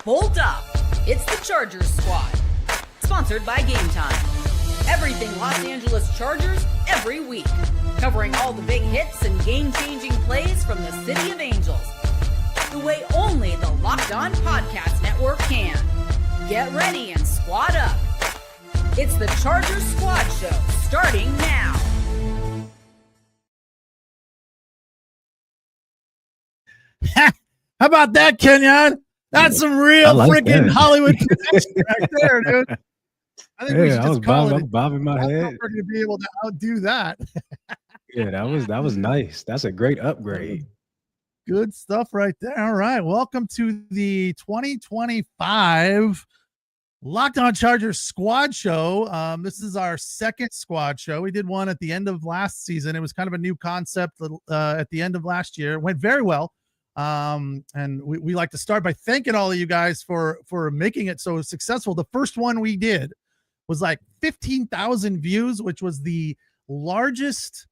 Bolt up! It's the Chargers Squad. Sponsored by Game Time. Everything Los Angeles Chargers every week. Covering all the big hits and game-changing plays from the City of Angels. The way only the Locked On Podcast Network can. Get ready and squad up. It's the Chargers Squad Show, starting now. How about that, Kenjon? That's some real freaking Hollywood connection right there, dude. I think we should just call it. Bobbing my head. We're going to be able to outdo that. Yeah, that was nice. That's a great upgrade. Good stuff right there. All right. Welcome to the 2025 Locked On Chargers Squad Show. This is our second squad show. We did one at the end of last season. It was kind of a new concept at the end of last year. It went very well. And we like to start by thanking all of you guys for making it so successful. The first one we did was like 15,000 views, which was the largest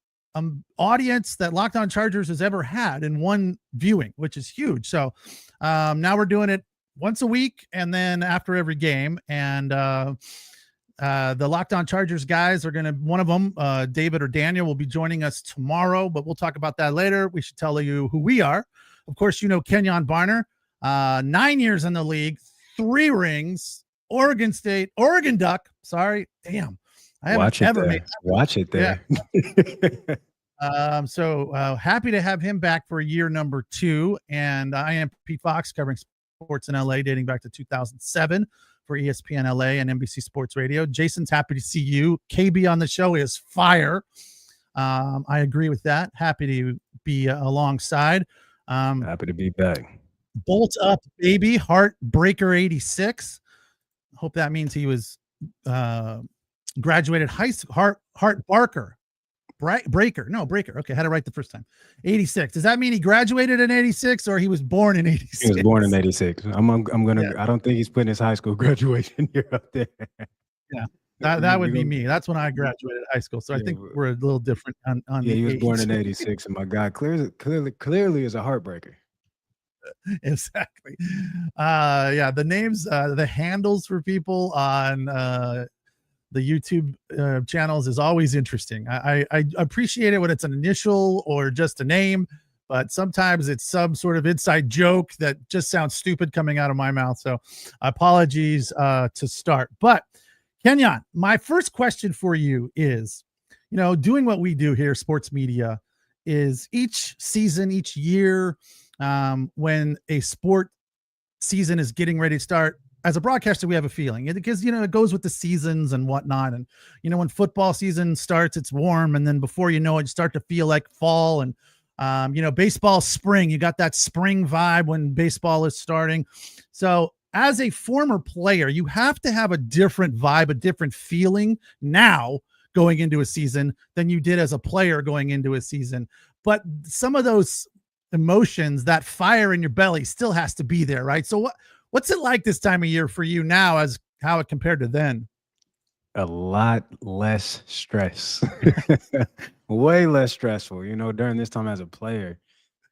audience that Locked On Chargers has ever had in one viewing, which is huge. So now we're doing it once a week and then after every game. And the Locked On Chargers guys are one of them, David or Daniel, will be joining us tomorrow, but we'll talk about that later. We should tell you who we are. Of course, you know Kenjon Barner, 9 years in the league, 3 rings, Oregon State, Oregon Duck. Sorry, damn. I haven't ever made that. Watch it there. Yeah. So happy to have him back for year number 2. And I am Pete Fox, covering sports in LA, dating back to 2007 for ESPN LA and NBC Sports Radio. Jason's happy to see you. KB on the show is fire. I agree with that. Happy to be alongside. Happy to be back. Bolt up, baby. Heartbreaker 86. Hope that means he was graduated high school. Heart Barker. Breaker. No, Breaker. Okay, had it right the first time. 86. Does that mean he graduated in 86 or he was born in 86? He was born in 86. I don't think he's putting his high school graduation year up there. Yeah. That would be me. That's when I graduated high school. So I think we're a little different on yeah, he was born in 86, and my guy clearly is a heartbreaker. Exactly. Yeah, the names, the handles for people on the YouTube channels is always interesting. I appreciate it when it's an initial or just a name, but sometimes it's some sort of inside joke that just sounds stupid coming out of my mouth. So apologies to start. But Kenjon, my first question for you is, doing what we do here, sports media, is each season, each year, when a sport season is getting ready to start, as a broadcaster, we have a feeling because, it goes with the seasons and whatnot. And, when football season starts, it's warm. And then before you know it, you start to feel like fall and, baseball spring, you got that spring vibe when baseball is starting. So as a former player, you have to have a different vibe, a different feeling now going into a season than you did as a player going into a season. But some of those emotions, that fire in your belly still has to be there, right? So what's it like this time of year for you now as how it compared to then? A lot less stress. Way less stressful. During this time as a player,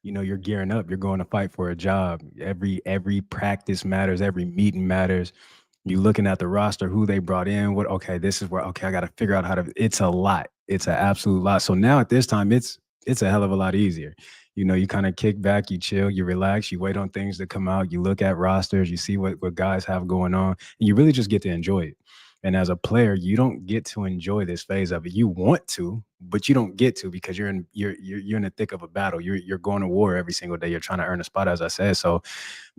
you're gearing up, you're going to fight for a job. Every practice matters, every meeting matters. You're looking at the roster, who they brought in, this is where, I got to figure out it's a lot. It's an absolute lot. So now at this time, it's a hell of a lot easier. You kind of kick back, you chill, you relax, you wait on things to come out, you look at rosters, you see what guys have going on, and you really just get to enjoy it. And as a player, you don't get to enjoy this phase of it. You want to, but you don't get to because you're in the thick of a battle. You're going to war every single day. You're trying to earn a spot, as I said. So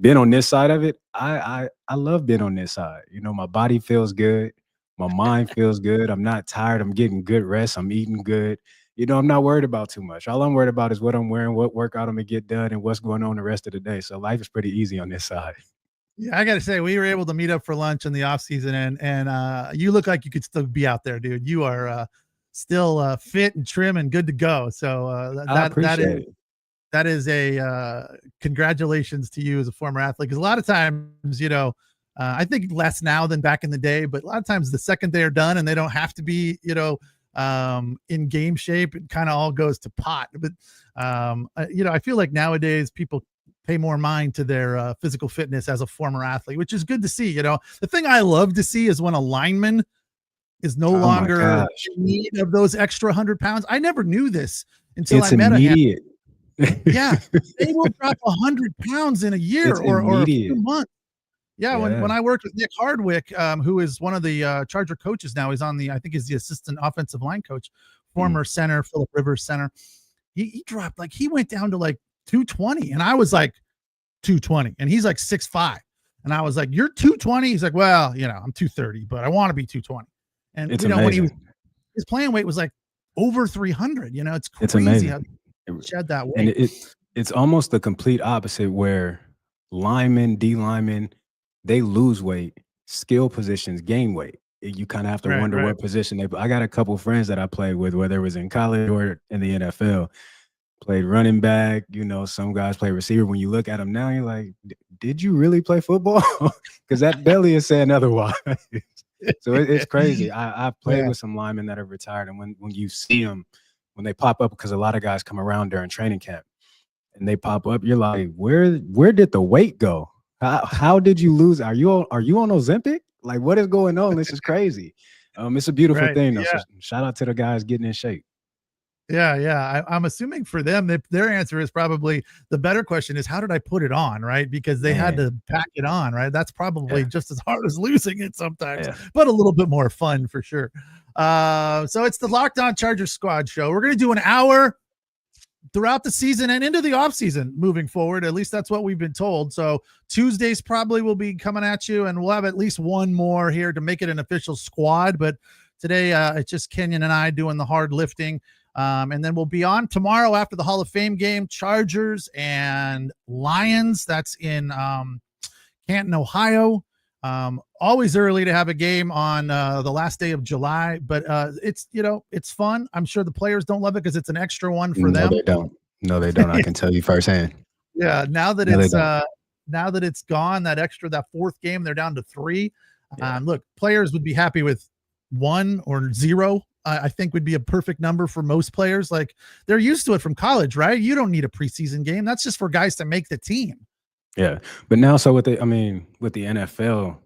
being on this side of it, I love being on this side. My body feels good. My mind feels good. I'm not tired. I'm getting good rest. I'm eating good. I'm not worried about too much. All I'm worried about is what I'm wearing, what workout I'm going to get done, and what's going on the rest of the day. So life is pretty easy on this side. Yeah, I got to say, we were able to meet up for lunch in the off season, and you look like you could still be out there, dude. You are still fit and trim and good to go. So that is a congratulations to you as a former athlete. Because a lot of times, I think less now than back in the day, but a lot of times the second they're done and they don't have to be, in game shape, it kind of all goes to pot. But I feel like nowadays people pay more mind to their physical fitness as a former athlete, which is good to see. The thing I love to see is when a lineman is no longer in need of those extra 100 pounds. I never knew this until I met immediate. Yeah, they will drop 100 pounds in a year or a few months. Yeah, when I worked with Nick Hardwick, who is one of the Charger coaches now, he's I think he's the assistant offensive line coach, former center, Phillip Rivers center. He dropped, he went down to 220, and I was like 220, and he's 6'5", and I was like, "You're 220?" He's like, "Well, I'm 230, but I want to be 220." And it's when his playing weight was over 300. It's crazy. It's amazing. How he shed that weight. And it's almost the complete opposite, where linemen, D linemen, they lose weight, skill positions gain weight. You kind of have to wonder what position I got a couple friends that I played with, whether it was in college or in the NFL, played running back, some guys play receiver. When you look at them now, you're like, did you really play football? Because that belly is saying otherwise. So it's crazy. I've played with some linemen that have retired, and when you see them, when they pop up, because a lot of guys come around during training camp and they pop up, you're like, where did the weight go? How did you lose? Are you on Ozempic? What is going on? This is crazy. It's a beautiful thing, though. Yeah. So shout out to the guys getting in shape. Yeah. I'm assuming for them, their answer is probably, the better question is, how did I put it on, right? Because they had to pack it on, right? That's probably just as hard as losing it sometimes, but a little bit more fun for sure. So it's the Locked On Chargers Squad show. We're going to do an hour throughout the season and into the off season moving forward. At least that's what we've been told. So Tuesdays probably will be coming at you, and we'll have at least one more here to make it an official squad. But today it's just Kenyon and I doing the hard lifting. And then we'll be on tomorrow after the Hall of Fame game, Chargers and Lions. That's in Canton, Ohio. Always early to have a game on the last day of July, but it's fun. I'm sure the players don't love it because it's an extra one for them. No, they don't. I can tell you firsthand. Yeah. Now that it's gone, that fourth game, they're down to 3. Look, players would be happy with 1 or 0. I think would be a perfect number for most players. They're used to it from college, right? You don't need a preseason game. That's just for guys to make the team. Yeah. But now, so with the NFL,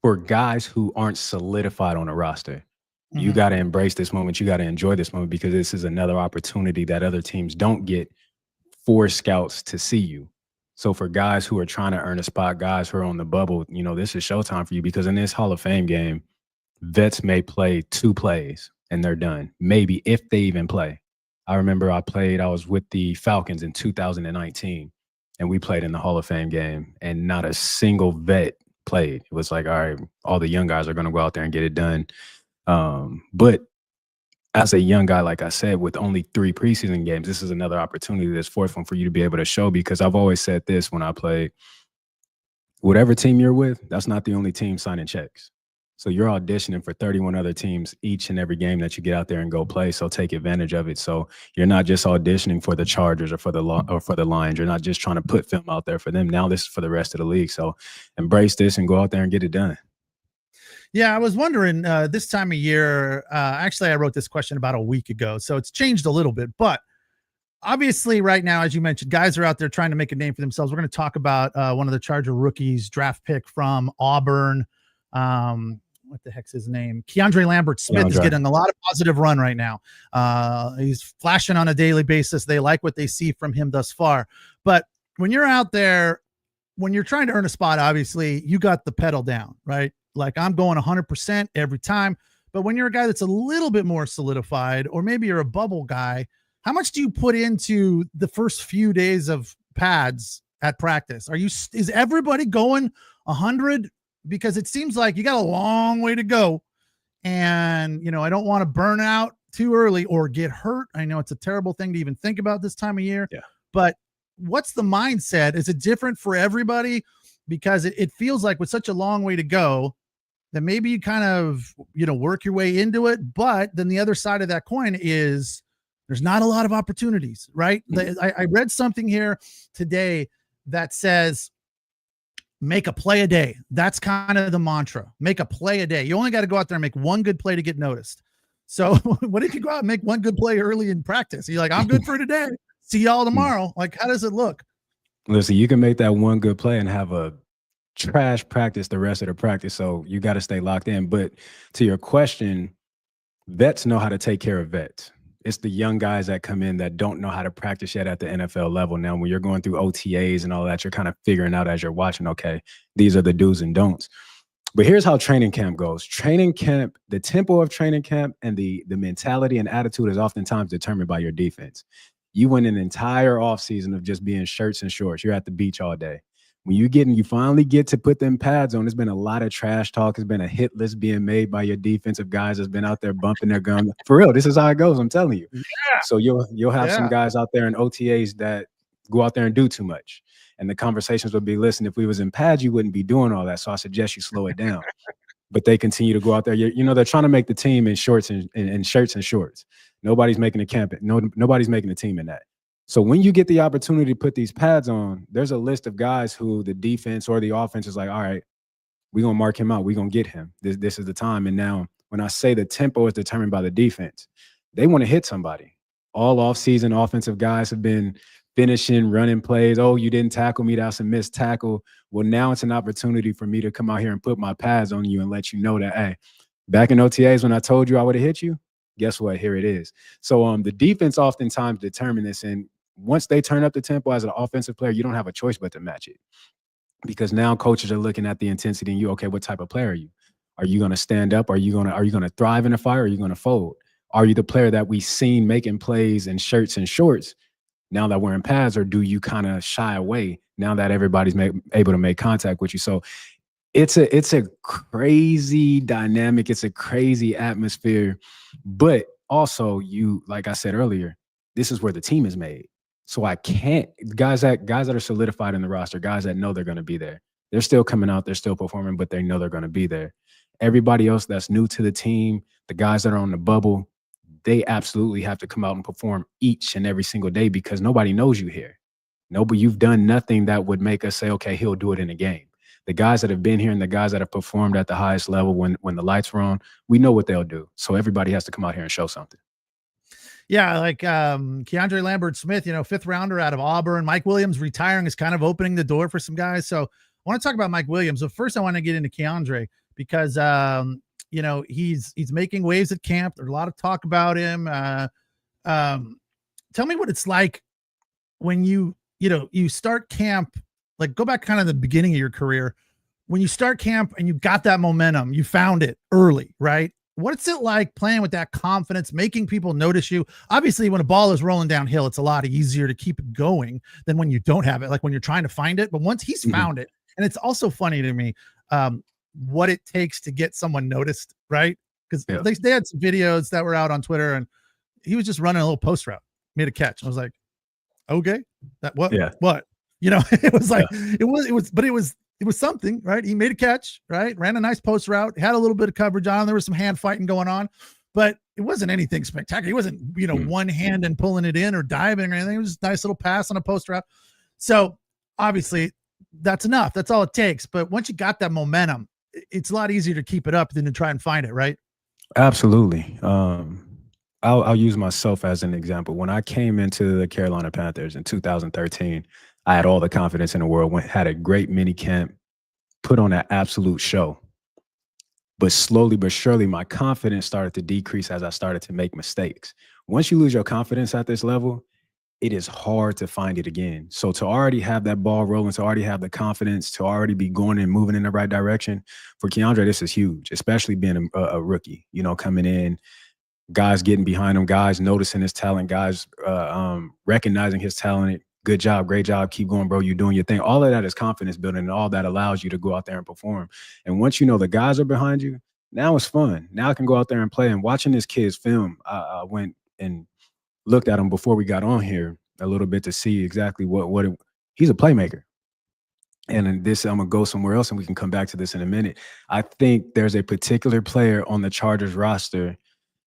for guys who aren't solidified on a roster, you got to embrace this moment. You got to enjoy this moment, because this is another opportunity that other teams don't get for scouts to see you. So for guys who are trying to earn a spot, guys who are on the bubble, this is showtime for you, because in this Hall of Fame game, vets may play 2 plays and they're done. Maybe, if they even play. I remember I was with the Falcons in 2019, and we played in the Hall of Fame game, and not a single vet played. It was like, all right, all the young guys are going to go out there and get it done. But as a young guy, like I said, with only 3 preseason games, this is another opportunity, this 4th one, for you to be able to show, because I've always said this when I played, whatever team you're with, that's not the only team signing checks. So you're auditioning for 31 other teams each and every game that you get out there and go play. So take advantage of it. So you're not just auditioning for the Chargers or for the Lions. You're not just trying to put film out there for them. Now this is for the rest of the league. So embrace this and go out there and get it done. Yeah, I was wondering this time of year. Actually, I wrote this question about a week ago, so it's changed a little bit. But obviously, right now, as you mentioned, guys are out there trying to make a name for themselves. We're going to talk about one of the Charger rookies, draft pick from Auburn. What the heck's his name? Keandre Lambert-Smith is getting a lot of positive run right now. He's flashing on a daily basis. They like what they see from him thus far. But when you're out there, when you're trying to earn a spot, obviously you got the pedal down, right? I'm going 100% every time. But when you're a guy that's a little bit more solidified, or maybe you're a bubble guy, how much do you put into the first few days of pads at practice? Is everybody going 100? Because it seems like you got a long way to go, and I don't want to burn out too early or get hurt. I know it's a terrible thing to even think about this time of year, but what's the mindset? Is it different for everybody? Because it feels like with such a long way to go that maybe you kind of, work your way into it. But then the other side of that coin is there's not a lot of opportunities, right? I read something here today that says, make a play a day. That's kind of the mantra. Make a play a day. You only got to go out there and make one good play to get noticed. So what if you go out and make one good play early in practice? You're like, I'm good for today. See y'all tomorrow. How does it look? Listen, you can make that one good play and have a trash practice the rest of the practice. So you got to stay locked in. But to your question, vets know how to take care of vets. It's the young guys that come in that don't know how to practice yet at the NFL level. Now, when you're going through OTAs and all that, you're kind of figuring out as you're watching, okay, these are the do's and don'ts. But here's how training camp goes. Training camp, the tempo of training camp and the mentality and attitude is oftentimes determined by your defense. You went an entire offseason of just being shirts and shorts. You're at the beach all day. When you finally get to put them pads on, there's been a lot of trash talk. There's been a hit list being made by your defensive guys that's been out there bumping their gum. For real, this is how it goes. I'm telling you. Yeah. So you'll have some guys out there in OTAs that go out there and do too much. And the conversations would be, listen, if we was in pads, you wouldn't be doing all that. So I suggest you slow it down. But they continue to go out there. They're trying to make the team in shorts and shirts and shorts. Nobody's making a camp. Nobody's making a team in that. So when you get the opportunity to put these pads on, there's a list of guys who the defense or the offense is like, all right, we're going to mark him out. We're going to get him. This is the time. And now when I say the tempo is determined by the defense, they want to hit somebody. All offseason offensive guys have been finishing, running plays. Oh, you didn't tackle me. That's a missed tackle. Well, now it's an opportunity for me to come out here and put my pads on you and let you know that, hey, back in OTAs when I told you I would have hit you, guess what? Here it is. So the defense oftentimes determine this. And once they turn up the tempo as an offensive player, you don't have a choice but to match it. Because now coaches are looking at the intensity and okay, what type of player are you? Are you going to stand up? Are you going to thrive in a fire? Or are you going to fold? Are you the player that we've seen making plays in shirts and shorts now that we're in pads, or do you kind of shy away now that everybody's able to make contact with you? So it's a crazy dynamic. It's a crazy atmosphere. But also, like I said earlier, this is where the team is made. So I can't guys that are solidified in the roster, guys that know they're going to be there. They're still coming out, they're still performing, but they know they're going to be there. Everybody else that's new to the team, the guys that are on the bubble, they absolutely have to come out and perform each and every single day because nobody knows you here. You've done nothing that would make us say, okay, he'll do it in a game. The guys that have been here and the guys that have performed at the highest level when the lights were on, we know what they'll do. So everybody has to come out here and show something. Yeah, like Keandre Lambert-Smith, 5th rounder out of Auburn. Mike Williams retiring is kind of opening the door for some guys. So I want to talk about Mike Williams. So first I want to get into Keandre because he's making waves at camp. There's a lot of talk about him. Tell me what it's like when you start camp, like go back kind of the beginning of your career. When you start camp and you got that momentum, you found it early, right? What's it like playing with that confidence, making people notice you? Obviously, when a ball is rolling downhill, it's a lot easier to keep it going than when you don't have it, like when you're trying to find it. But once he's found it, and it's also funny to me what it takes to get someone noticed, right? Because they had some videos that were out on Twitter, and he was just running a little post route, made a catch. I was like, okay, what? It was like it was something, right? He made a catch, right? Ran a nice post route, had a little bit of coverage on. There was some hand fighting going on, but it wasn't anything spectacular. He wasn't, one hand and pulling it in or diving or anything. It was just a nice little pass on a post route. So obviously that's enough. That's all it takes. But once you got that momentum, it's a lot easier to keep it up than to try and find it, right? Absolutely. I'll use myself as an example. When I came into the Carolina Panthers in 2013, I had all the confidence in the world, had a great mini camp, put on an absolute show. But slowly but surely, my confidence started to decrease as I started to make mistakes. Once you lose your confidence at this level, it is hard to find it again. So to already have that ball rolling, to already have the confidence, to already be going and moving in the right direction, for Keandre, this is huge, especially being a rookie, coming in, guys getting behind him, guys noticing his talent, guys recognizing his talent. Good job, great job, keep going, bro. You're doing your thing. All of that is confidence building, and all that allows you to go out there and perform. And once you know the guys are behind you, now it's fun. Now I can go out there and play. And watching this kid's film, I went and looked at him before we got on here a little bit to see exactly he's a playmaker. And in this, I'm going to go somewhere else and we can come back to this in a minute. I think there's a particular player on the Chargers roster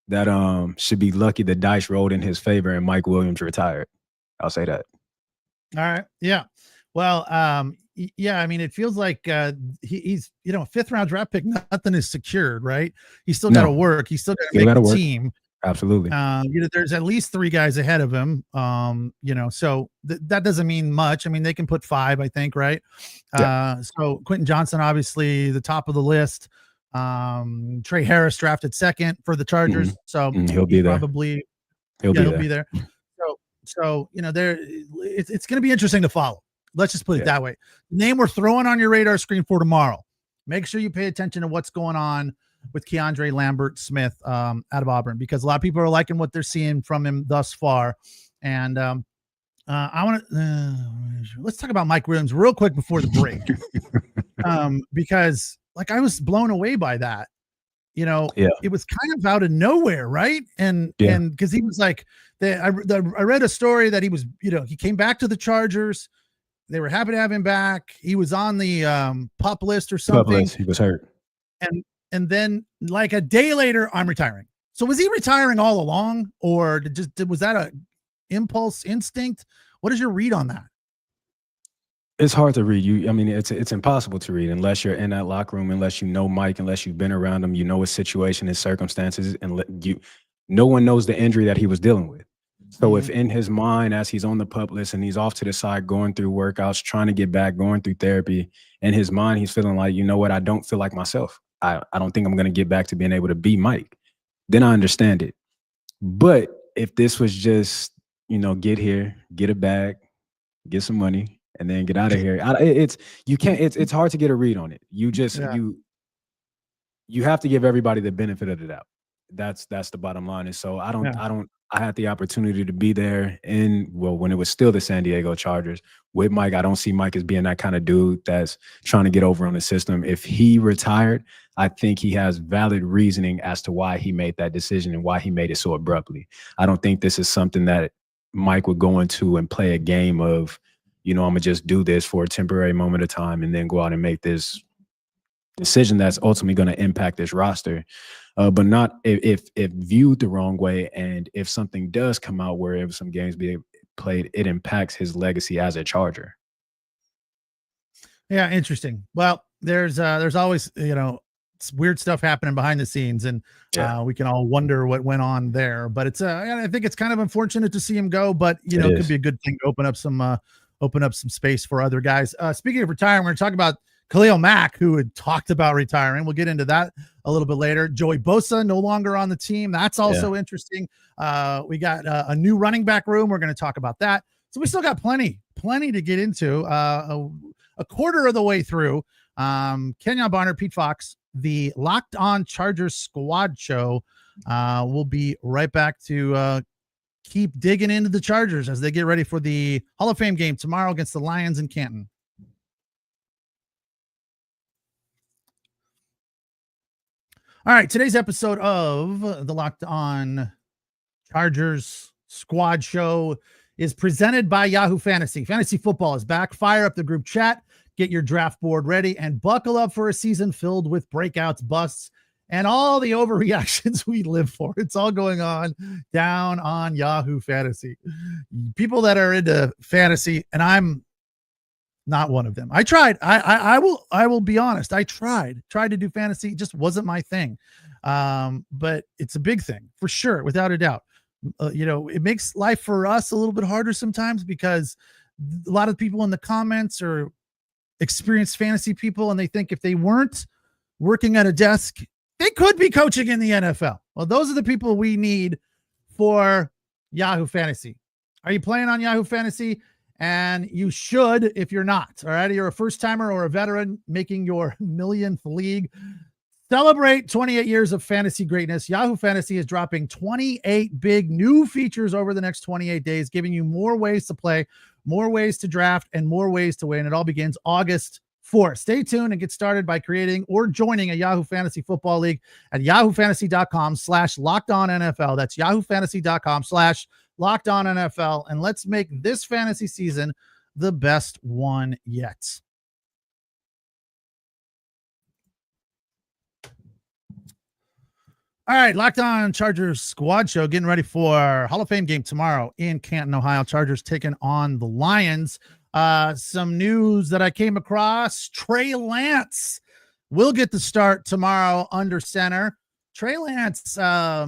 that should be lucky the dice rolled in his favor and Mike Williams retired. I'll say that. All right. Yeah. Well, yeah, I mean, it feels like he's, a 5th round draft pick, nothing is secured, right? He's still got to work. He's still got to make the team. Absolutely. There's at least 3 guys ahead of him. So that doesn't mean much. I mean, they can put 5, I think, right? Yeah. So Quentin Johnson, obviously the top of the list. Trey Harris drafted 2nd for the Chargers. So He'll be there. He'll be there. So it's going to be interesting to follow. Let's just put it that way. The name we're throwing on your radar screen for tomorrow. Make sure you pay attention to what's going on with Keandre Lambert-Smith out of Auburn, because a lot of people are liking what they're seeing from him thus far. And I want to let's talk about Mike Williams real quick before the break, because I was blown away by that. It was kind of out of nowhere, right? And because he was I read a story that he was, he came back to the Chargers. They were happy to have him back. He was on the PUP list or something. He was hurt. And then a day later, I'm retiring. So was he retiring all along, or was that a impulse, instinct? What is your read on that? It's hard to read. It's impossible to read unless you're in that locker room, unless you know Mike, unless you've been around him, his situation, his circumstances, and no one knows the injury that he was dealing with. So if in his mind, as he's on the PUP list and he's off to the side, going through workouts, trying to get back, going through therapy, in his mind, he's feeling like, I don't feel like myself. I don't think I'm going to get back to being able to be Mike. Then I understand it. But if this was just, get here, get a bag, get some money, and then get out of here, it's hard to get a read on it. You have to give everybody the benefit of the doubt. That's the bottom line. And so I had the opportunity to be there when it was still the San Diego Chargers with Mike. I don't see Mike as being that kind of dude that's trying to get over on the system. If he retired, I think he has valid reasoning as to why he made that decision and why he made it so abruptly. I don't think this is something that Mike would go into and play a game of, I'm going to just do this for a temporary moment of time and then go out and make this decision that's ultimately going to impact this roster. But not if viewed the wrong way, and if something does come out where if some games be played, it impacts his legacy as a Charger. Yeah, interesting. Well, there's always weird stuff happening behind the scenes, and we can all wonder what went on there. But I think it's kind of unfortunate to see him go, but it could be a good thing to open up some space for other guys. Speaking of retiring, we're going to talk about Khalil Mack, who had talked about retiring. We'll get into that a little bit later. Joey Bosa no longer on the team. That's also interesting. We got a new running back room. We're going to talk about that. So we still got plenty to get into. A quarter of the way through. Kenjon Barner, Pete Fox, the Locked On Chargers Squad Show. We'll be right back to keep digging into the Chargers as they get ready for the Hall of Fame game tomorrow against the Lions in Canton. All right, today's episode of the Locked On Chargers Squad Show is presented by Yahoo Fantasy. Fantasy football is back. Fire up the group chat, get your draft board ready, and buckle up for a season filled with breakouts, busts, and all the overreactions we live for. It's all going on down on Yahoo Fantasy. People that are into fantasy, and I'm not one of them. I tried. I will be honest. I tried to do fantasy. It just wasn't my thing. But it's a big thing for sure, without a doubt. It makes life for us a little bit harder sometimes because a lot of people in the comments are experienced fantasy people, and they think if they weren't working at a desk, they could be coaching in the NFL. Well, those are the people we need for Yahoo Fantasy. Are you playing on Yahoo Fantasy? And you should if you're not. All right. You're a first timer or a veteran making your millionth league. Celebrate 28 years of fantasy greatness. Yahoo Fantasy is dropping 28 big new features over the next 28 days, giving you more ways to play, more ways to draft, and more ways to win. It all begins August 4th. Stay tuned and get started by creating or joining a Yahoo Fantasy Football League at yahoofantasy.com/LockedOnNFL. That's yahoofantasy.com/LockedOnNFL. And let's make this fantasy season the best one yet. All right, Locked On Chargers Squad Show, getting ready for Hall of Fame game tomorrow in Canton, Ohio. Chargers taking on the Lions. Some news that I came across: Trey Lance will get the start tomorrow under center. Trey Lance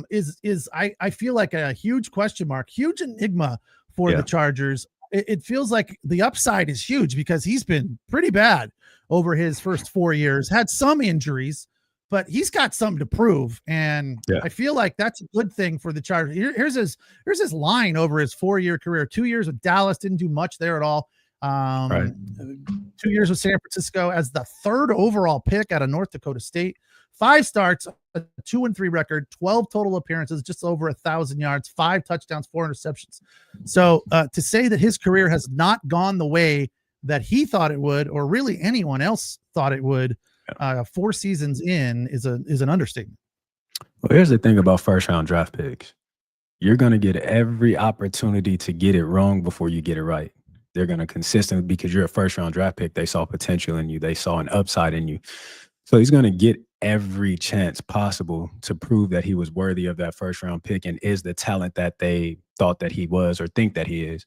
is I feel like a huge question mark, huge enigma for the Chargers. It feels like the upside is huge because he's been pretty bad over his first 4 years, had some injuries, but he's got something to prove. And I feel like that's a good thing for the Chargers. Here's his line over his 4-year career. 2 years with Dallas, didn't do much there at all. 2 years with San Francisco as the 3rd overall pick out of North Dakota State. 5 starts, a 2-3 record, 12 total appearances, just over 1,000 yards, 5 touchdowns, 4 interceptions. So to say that his career has not gone the way that he thought it would, or really anyone else thought it would, 4 seasons in is an understatement. Well, here's the thing about first-round draft picks. You're going to get every opportunity to get it wrong before you get it right. They're going to consistently, because you're a first-round draft pick, they saw potential in you. They saw an upside in you. So he's going to get every chance possible to prove that he was worthy of that first-round pick and is the talent that they thought that he was or think that he is.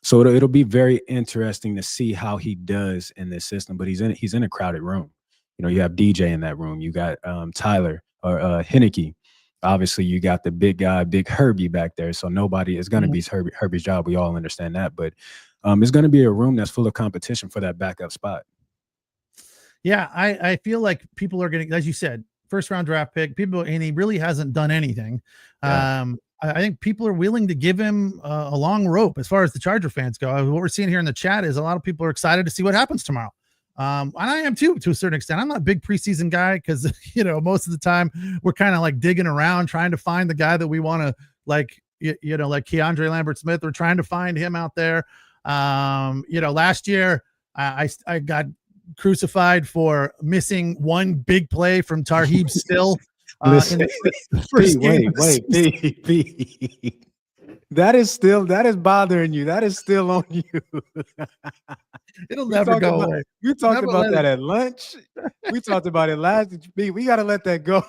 So it'll be very interesting to see how he does in this system. But he's in a crowded room. You know, you have DJ in that room. You got Tyler or Henneke. Obviously, you got the big guy, Big Herbie back there. So nobody is going to be Herbie's job. We all understand that. But it's going to be a room that's full of competition for that backup spot. Yeah, I feel like people are getting, as you said, first-round draft pick. And he really hasn't done anything. I think people are willing to give him a long rope as far as the Charger fans go. What we're seeing here in the chat is a lot of people are excited to see what happens tomorrow. And I am too, to a certain extent. I'm not a big preseason guy because, most of the time we're kind of like digging around trying to find the guy that we want to like Keandre Lambert-Smith. We're trying to find him out there. Last year I got crucified for missing one big play from Tarheeb Still. Listen, wait. That is bothering you. That is still on you. It'll never go away. You talked about that at lunch. We talked about it last. We got to let that go.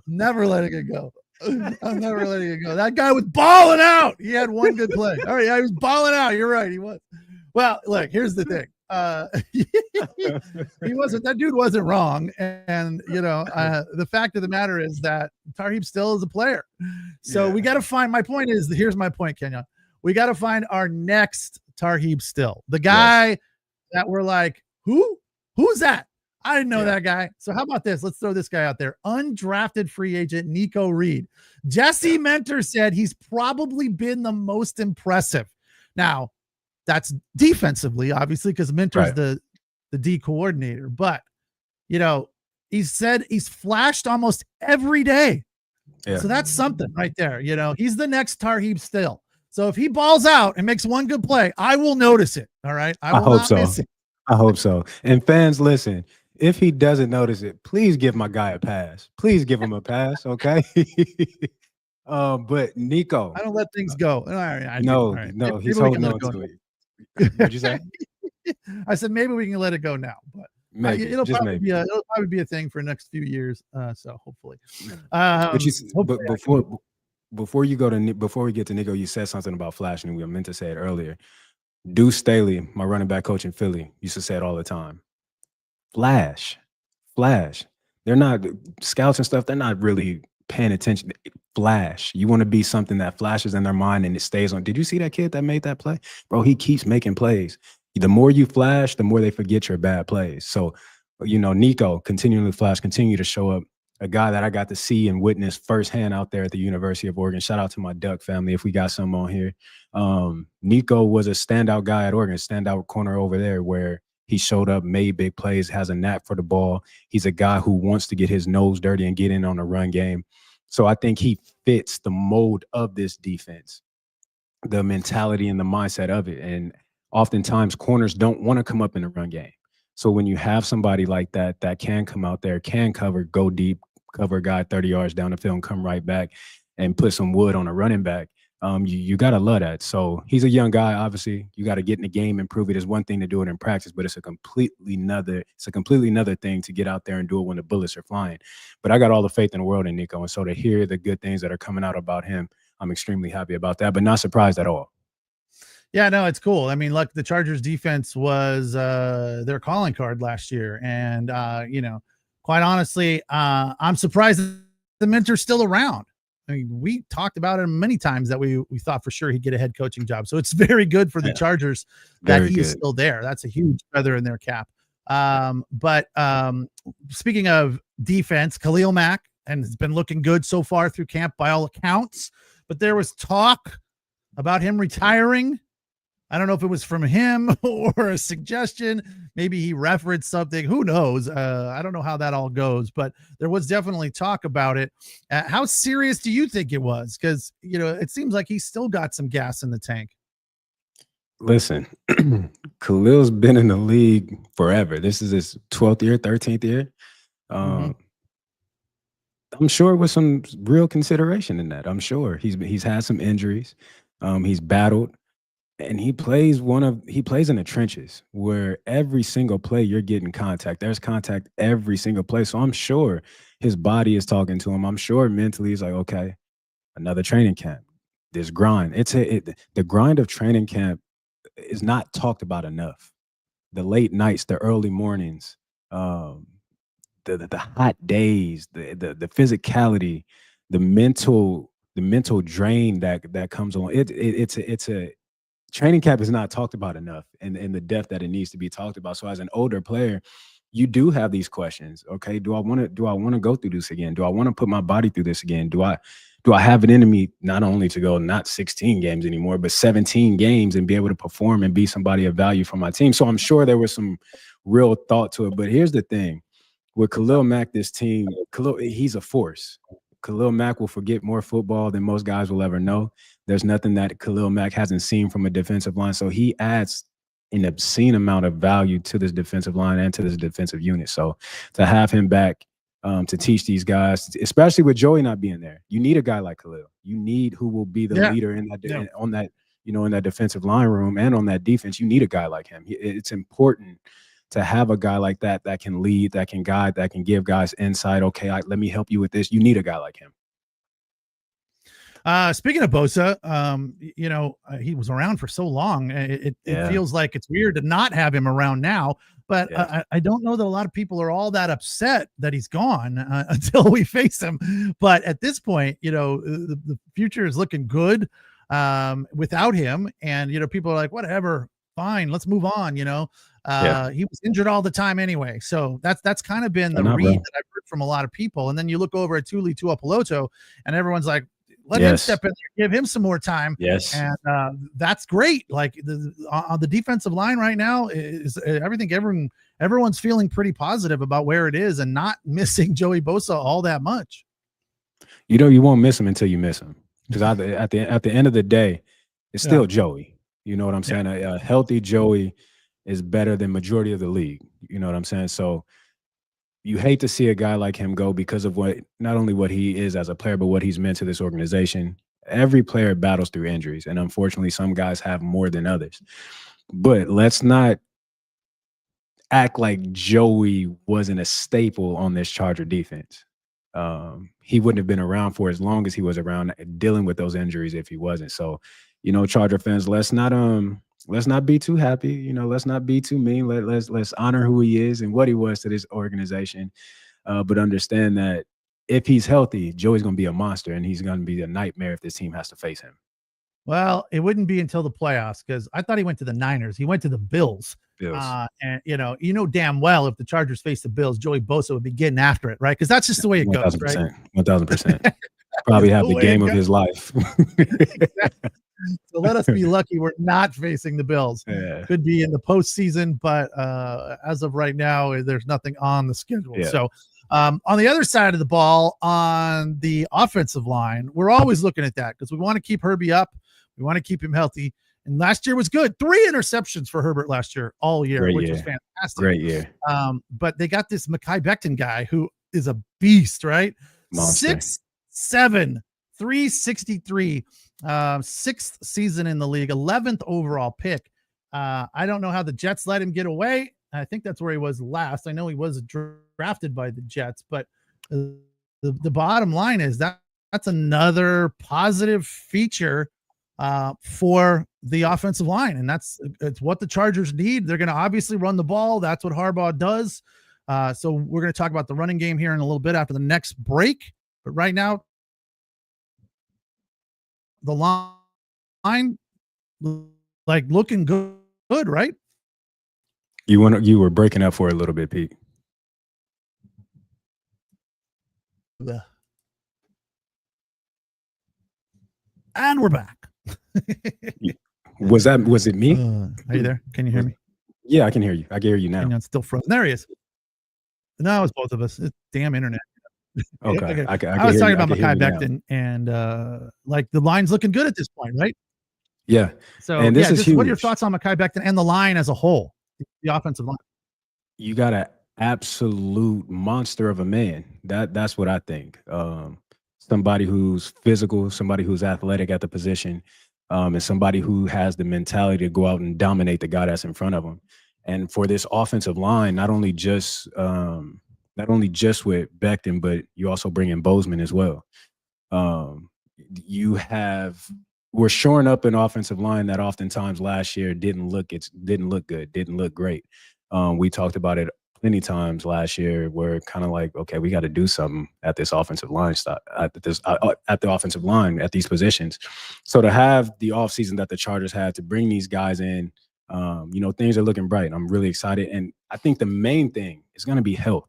Never letting it go. I'm never letting it go. That guy was balling out. He had one good play. All right, he was balling out. You're right. He was. Well, look, here's the thing. That dude wasn't wrong. And, the fact of the matter is that Tarheeb Still is a player. So we got to find, my point is, here's my point, Kenyon. We got to find our next Tarheeb Still, the guy that we're like, who's that? I didn't know that guy. So how about this? Let's throw this guy out there. Undrafted free agent, Nico Reed. Jesse Mentor said he's probably been the most impressive. Now, that's defensively, obviously, because Mentor's the D coordinator. But, he said he's flashed almost every day. Yeah. So that's something right there. He's the next Tarheeb Still. So if he balls out and makes one good play, I will notice it. All right. I hope so. Miss it. I hope so. And fans, listen, if he doesn't notice it, please give my guy a pass. Please give him a pass. Okay. But Nico, I don't let things go. No, he's holding on to it. What'd you say? I said maybe we can let it go now, but it'll probably be a thing for the next few years. So hopefully. Before we get to Nico, you said something about flashing, and we meant to say it earlier. Deuce Staley, my running back coach in Philly, used to say it all the time. Flash. They're not scouts and stuff. They're not really paying attention. Flash. You want to be something that flashes in their mind and it stays on. Did you see that kid that made that play? Bro, he keeps making plays. The more you flash, the more they forget your bad plays. So, Nico, continually flash, continue to show up. A guy that I got to see and witness firsthand out there at the University of Oregon. Shout out to my Duck family if we got some on here. Nico was a standout guy at Oregon, standout corner over there where he showed up, made big plays, has a knack for the ball. He's a guy who wants to get his nose dirty and get in on the run game. So I think he fits the mold of this defense, the mentality and the mindset of it. And oftentimes corners don't want to come up in the run game. So when you have somebody like that can come out there, can cover, go deep, cover a guy 30 yards down the field and come right back and put some wood on a running back, you got to love that. So he's a young guy. Obviously, you got to get in the game and prove it. Is one thing to do it in practice, but it's a completely another thing to get out there and do it when the bullets are flying. But I got all the faith in the world in Nico. And so to hear the good things that are coming out about him, I'm extremely happy about that, but not surprised at all. Yeah, no, it's cool. I mean, look, the Chargers defense was their calling card last year. And, quite honestly, I'm surprised the mentor still around. I mean, we talked about it many times that we thought for sure he'd get a head coaching job. So it's very good for the Chargers that he is still there. That's a huge feather in their cap. But speaking of defense, Khalil Mack, and it's been looking good so far through camp by all accounts, but there was talk about him retiring. I don't know if it was from him or a suggestion. Maybe he referenced something. Who knows? I don't know how that all goes, but there was definitely talk about it. How serious do you think it was? Because, it seems like he's still got some gas in the tank. Listen, Khalil's been in the league forever. This is his 12th year, 13th year. I'm sure with some real consideration in that. I'm sure he's had some injuries. He's battled. And he plays in the trenches where every single play you're getting contact. There's contact every single play. So I'm sure his body is talking to him. I'm sure mentally he's like, okay, another training camp. This grind. The grind of training camp is not talked about enough. The late nights, the early mornings, the hot days, the physicality, the mental drain that comes on. It's a training camp is not talked about enough in the depth that it needs to be talked about. So as an older player, you do have these questions. Okay, do I want to go through this again? Do I want to put my body through this again? Do I have it in me not only to go not 16 games anymore, but 17 games and be able to perform and be somebody of value for my team? So I'm sure there was some real thought to it. But here's the thing. With Khalil Mack, this team, he's a force. Khalil Mack will forget more football than most guys will ever know. There's nothing that Khalil Mack hasn't seen from a defensive line. So he adds an obscene amount of value to this defensive line and to this defensive unit. So to have him back to teach these guys, especially with Joey not being there, you need a guy like Khalil. You need who will be the leader in that on that, in that defensive line room and on that defense. You need a guy like him. It's important to have a guy like that can lead, that can guide, that can give guys insight. Okay, let me help you with this. You need a guy like him. Speaking of Bosa, he was around for so long. It feels like it's weird to not have him around now, but I don't know that a lot of people are all that upset that he's gone until we face him. But at this point, the future is looking good without him. And, people are like, whatever, fine, let's move on. He was injured all the time anyway. So that's kind of been the read that I've heard from a lot of people. And then you look over at Tuli Tuipulotu and everyone's like, let him step in there, give him some more time. Yes. And that's great. Like on the defensive line right now is I think everyone's feeling pretty positive about where it is and not missing Joey Bosa all that much. You won't miss him until you miss him. Because at the end of the day, it's still Joey. You know what I'm saying? A healthy Joey is better than majority of the league. You know what I'm saying? So you hate to see a guy like him go because of not only what he is as a player, but what he's meant to this organization. Every player battles through injuries, and unfortunately, some guys have more than others. But let's not act like Joey wasn't a staple on this Charger defense. He wouldn't have been around for as long as he was around dealing with those injuries if he wasn't. So, Charger fans, let's not be too happy. Let's not be too mean. Let's honor who he is and what he was to this organization. But understand that if he's healthy, Joey's going to be a monster, and he's going to be a nightmare if this team has to face him. Well, it wouldn't be until the playoffs, because I thought he went to the Niners. He went to the Bills. And damn well if the Chargers face the Bills, Joey Bosa would be getting after it, right? Because that's just the way it goes, right? 1,000%. Probably have the game of his life. Exactly. So let us be lucky we're not facing the Bills. Could be in the postseason, but as of right now, there's nothing on the schedule. So on the other side of the ball, on the offensive line, we're always looking at that because we want to keep Herbie up. We want to keep him healthy. And last year was good. 3 interceptions for Herbert last year, all year, which was fantastic. Great year. But they got this Mekhi Becton guy who is a beast, right? Monster. 6'7", 363, 6th season in the league, 11th overall pick. I don't know how the Jets let him get away. I think that's where he was last. I know he was drafted by the Jets, but the bottom line is that's another positive feature for the offensive line. And it's what the Chargers need. They're going to obviously run the ball. That's what Harbaugh does. So we're going to talk about the running game here in a little bit after the next break. But right now, the line like looking good, right? You were breaking up for a little bit, Pete. And we're back. Was it me? Are you there? Can you hear me? Yeah, I can hear you. I can hear you now. Kenjon's still frozen. There he is. No, it's both of us. It's damn internet. Okay. I was talking about Mekhi Becton, and like the line's looking good at this point, right? Yeah. So and this is huge. What are your thoughts on Mekhi Becton and the line as a whole, the offensive line? You got an absolute monster of a man. That's what I think. Somebody who's physical, somebody who's athletic at the position, and somebody who has the mentality to go out and dominate the guy that's in front of him. And for this offensive line, not only just with Becton, but you also bring in Bozeman as well. We're shoring up an offensive line that oftentimes last year didn't look good, didn't look great. We talked about it plenty times last year. We're kind of like, okay, we got to do something at this offensive line at the offensive line at these positions. So to have the offseason that the Chargers had to bring these guys in, things are looking bright. I'm really excited. And I think the main thing is going to be health.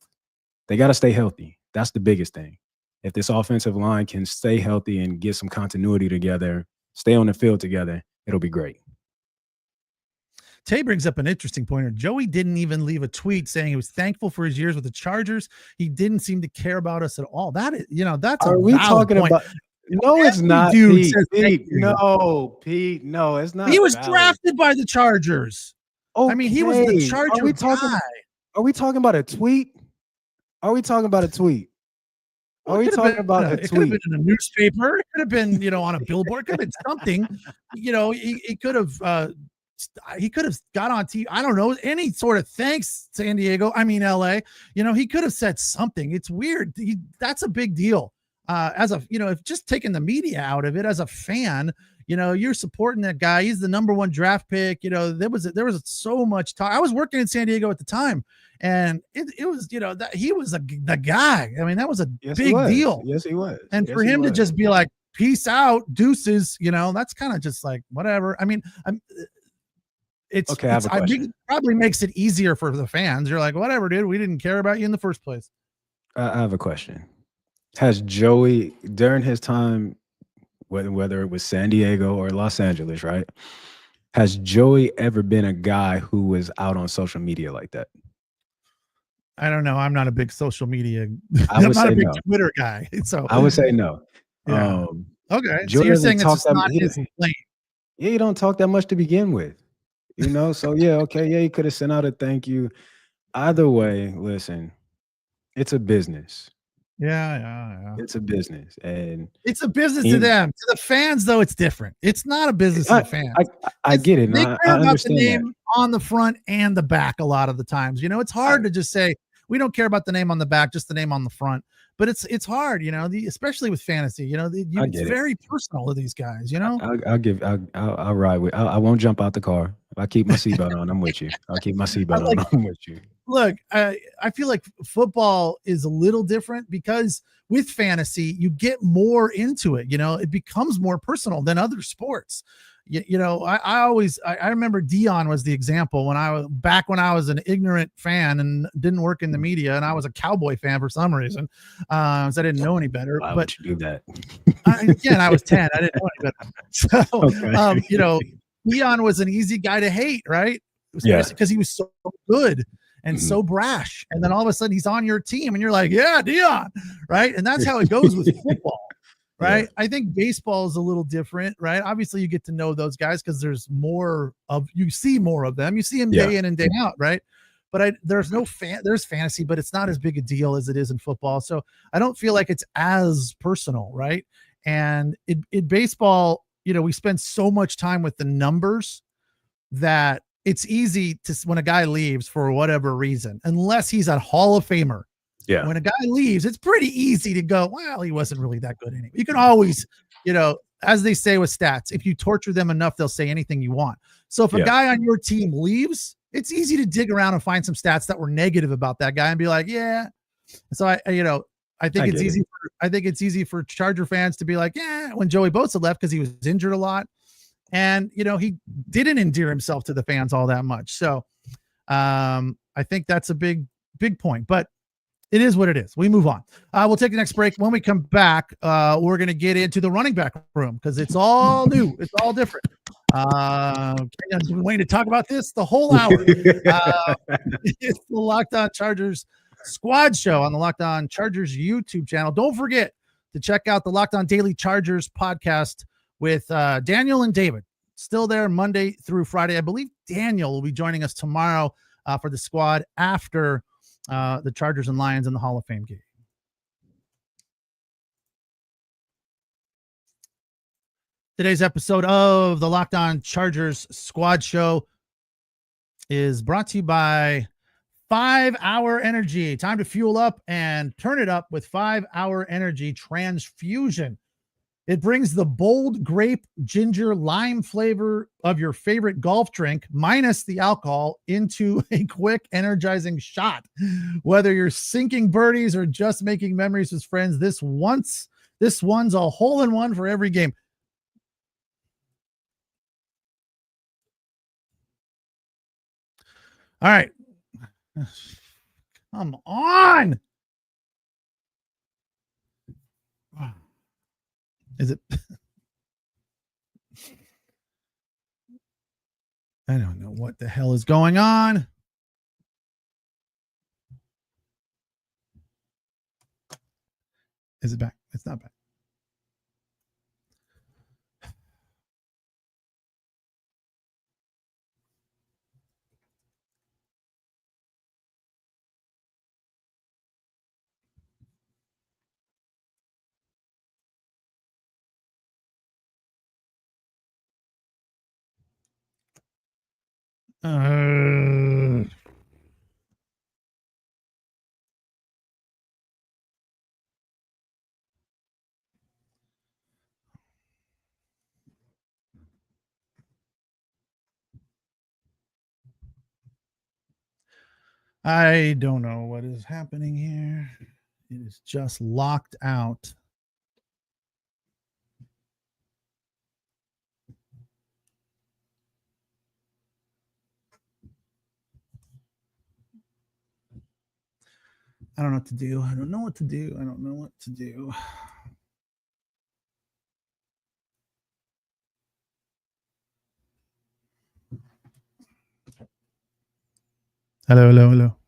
They got to stay healthy. That's the biggest thing. If this offensive line can stay healthy and get some continuity together, stay on the field together, it'll be great. Tay brings up an interesting pointer. Joey didn't even leave a tweet saying he was thankful for his years with the Chargers. He didn't seem to care about us at all. That is, that's Are a we talking point. about? No, it's not. Pete. No, Pete. No, it's not. He was drafted by the Chargers. Okay. I mean, he was the Charger guy. Are we talking about a tweet? Are we talking about a tweet? Are we talking about a tweet? It could have been in a newspaper. It could have been, on a billboard. It could have been something. He could have. He could have got on TV. I don't know, any sort of thanks, San Diego. I mean, LA. He could have said something. It's weird. That's a big deal. If just taking the media out of it as a fan, you're supporting that guy. He's the number one draft pick. There was so much talk. I was working in San Diego at the time, and it was, that he was the guy. I mean, that was a big deal. Yes, he was. And for him to just be like, peace out, deuces, that's kind of just like, whatever. I mean, it probably makes it easier for the fans. You're like, whatever, dude. We didn't care about you in the first place. I have a question. Has Joey, during his time, whether it was San Diego or Los Angeles, right? Has Joey ever been a guy who was out on social media like that? I don't know. I'm not a big social media. I'm not a big Twitter guy. So I would say no. Yeah. Okay. Joey, so you're saying it's not his lane. Yeah, you don't talk that much to begin with. So yeah, okay, yeah, he could have sent out a thank you. Either way, listen, it's a business. Yeah. It's a business, and it's a business to them. To the fans, though, it's different. It's not a business to the fans. I get it. They care about the name on the front and the back a lot of the times. It's hard to just say we don't care about the name on the back, just the name on the front. But it's hard, especially with fantasy. It's very personal to these guys. I'll ride with. I won't jump out the car. If I keep my seatbelt on, I'm with you. I'll keep my seatbelt on. I'm with you. Look, I feel like football is a little different because with fantasy, you get more into it. It becomes more personal than other sports. I remember Dion was the example when I was an ignorant fan and didn't work in the media, and I was a Cowboy fan for some reason. So I didn't know any better. Why would you do that? Again, I was 10. I didn't know any better. So, Dion was an easy guy to hate, right? Because he was so good and so brash. And then all of a sudden he's on your team and you're like, yeah, Dion, right? And that's how it goes with football. Right. Yeah. I think baseball is a little different, right? Obviously you get to know those guys because you see more of them. You see them day in and day out. Right. But there's fantasy, but it's not as big a deal as it is in football. So I don't feel like it's as personal. Right. And in baseball, we spend so much time with the numbers that it's easy to, when a guy leaves for whatever reason, unless he's a Hall of Famer. Yeah. When a guy leaves, it's pretty easy to go, well, he wasn't really that good anyway. You can always, as they say with stats, if you torture them enough, they'll say anything you want. So if a guy on your team leaves, it's easy to dig around and find some stats that were negative about that guy and be like, yeah. So I think it's easy. I think it's easy for Charger fans to be like, yeah, when Joey Bosa left because he was injured a lot, and he didn't endear himself to the fans all that much. So I think that's a big point. But it is what it is. We move on. We'll take the next break. When we come back, we're going to get into the running back room because it's all new. It's all different. Kenjon's been waiting to talk about this the whole hour. It's the Locked On Chargers Squad Show on the Locked On Chargers YouTube channel. Don't forget to check out the Locked On Daily Chargers podcast with Daniel and David. Still there Monday through Friday. I believe Daniel will be joining us tomorrow for the squad after the Chargers and Lions in the Hall of Fame game. Today's episode of the Locked On Chargers Squad Show is brought to you by 5 Hour Energy. Time to fuel up and turn it up with 5 Hour Energy Transfusion. It brings the bold grape, ginger, lime flavor of your favorite golf drink, minus the alcohol, into a quick, energizing shot. Whether you're sinking birdies or just making memories with friends, this one's a hole-in-one for every game. All right. Come on. Is it? I don't know what the hell is going on. Is it back? It's not back. I don't know what is happening here. It is just locked out. I don't know what to do. I don't know what to do. I don't know what to do. Hello, hello, hello.